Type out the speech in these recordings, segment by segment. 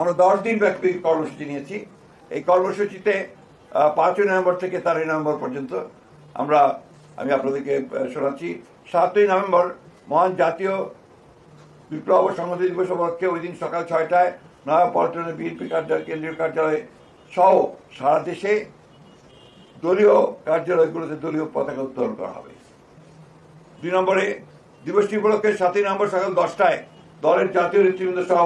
আমরা 10 দিন ব্যাপী কর্মসূচি নিয়েছি। এই কর্মসূচিতে 5 নভেম্বর থেকে 13 নভেম্বর পর্যন্ত আমি আপনাদেরকে শোনাচ্ছি। 7ই নভেম্বর মহান জাতীয় বিপ্লব ও সংহতি দিবস উপলক্ষে ওই দিন সকাল 6টায় নয়াপল্টনে বিএনপি কেন্দ্রীয় কার্যালয় সহ সারা দেশে দলীয় কার্যালয়গুলোতে দলীয় পতাকা উত্তোলন করা হবে। 2 নম্বরে দিবসটি উপলক্ষে 7ই নভেম্বর সকাল 10টায় দলের জাতীয় নেতৃবৃন্দ সহ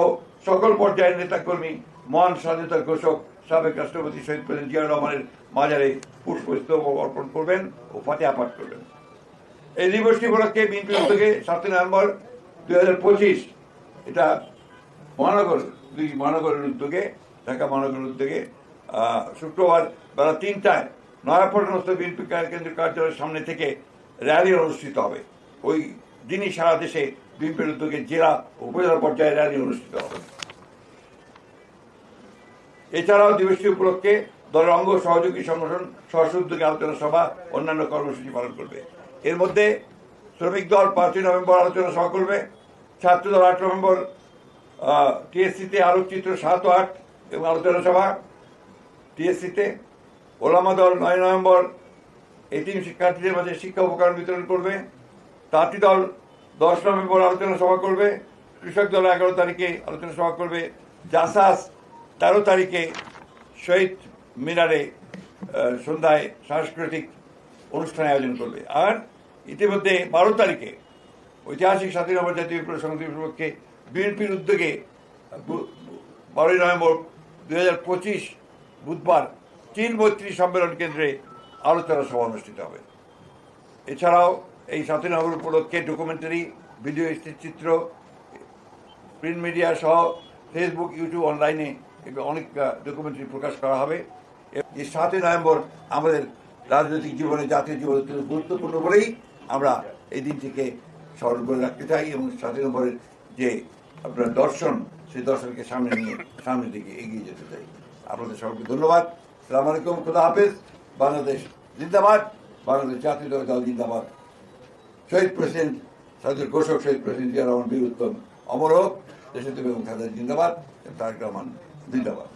সকল পর্যায়ের নেতাকর্মী মহান স্বাধীনতার ঘোষক সাবেক রাষ্ট্রপতি শহীদ প্রেসিডেন্ট জিয়াউর রহমানের মাজারে পুষ্পস্তবক অর্পণ করবেন ও ফাতিহা পাঠ করবেন। এই দিবসটি উপলক্ষে বিএনপির উদ্যোগে 7ই নভেম্বর 2025 এটা মহানগরের উদ্যোগে, ঢাকা মহানগরের উদ্যোগে শুক্রবার বেলা 3টায় নয়াপল্টনস্থ বিএনপি কেন্দ্রীয় কার্যালয়ের সামনে থেকে র্যালি অনুষ্ঠিত হবে। ওই দিনই সারা দেশে বিএনপির উদ্যোগে জেলা ও উপজেলা পর্যায়ে র্যালি অনুষ্ঠিত হবে। এছাড়াও দিবসটি উপলক্ষে দলের অঙ্গ সহযোগী সংগঠন সহ উদ্যোগে আলোচনা সভা অন্যান্য কর্মসূচি পালন করবে। এর মধ্যে শ্রমিক দল 5ই নভেম্বর আলোচনা সভা করবে, ছাত্র দল 8 নভেম্বর টিএসসিতে আলোকচিত্র 7 ও 8 এবং আলোচনা সভা টিএসসিতে, ওলামা দল 9 নভেম্বর এতিম শিক্ষার্থীদের মাঝে শিক্ষা উপকরণ বিতরণ করবে, তাঁতি দল 10 নভেম্বর আলোচনা সভা করবে, কৃষক দল 11 তারিখে আলোচনা সভা করবে, জাসাস 13 তারিখে শহীদ মিনারে সন্ধ্যায় সাংস্কৃতিক অনুষ্ঠান আয়োজন করবে। আর ইতিমধ্যে 12 তারিখে ঐতিহাসিক 7ই নভেম্বর জাতীয় বিপ্লব সংহতি উপলক্ষে বিএনপির উদ্যোগে 12ই নভেম্বর 2025 বুধবার 3 সম্মেলন কেন্দ্রে আলোচনা সভা অনুষ্ঠিত হবে। এছাড়াও এই 7ই নভেম্বর উপলক্ষে ডকুমেন্টারি, ভিডিও চিত্র, প্রিন্ট মিডিয়া সহ ফেসবুক, ইউটিউব, অনলাইনে অনেক ডকুমেন্টারি প্রকাশ করা হবে। এই 7ই নভেম্বর আমাদের রাজনৈতিক জীবনে, জাতীয় জীবনে গুরুত্বপূর্ণ বলেই আমরা এই দিনটিকে স্মরণ করে রাখতে চাই এবং 7ই নভেম্বরের যে আপনার দর্শন, সেই দর্শনকে সামনে নিয়ে সামনের দিকে এগিয়ে যেতে চাই। আপনাদের সকলকে ধন্যবাদ। আসসালামু আলাইকুম, খুদা হাফেজ। বাংলাদেশ জিন্দাবাদ, বাংলাদেশ জাতীয় দল জিন্দাবাদ। শহীদ প্রেসিডেন্ট স্বাধীনতার ঘোষক শহীদ প্রেসিডেন্ট জিয়া রহমান বীর উত্তম অমর হোক। দেশে এবং জিন্দাবাদ। তারেক রহমান জিন্দাবাদ।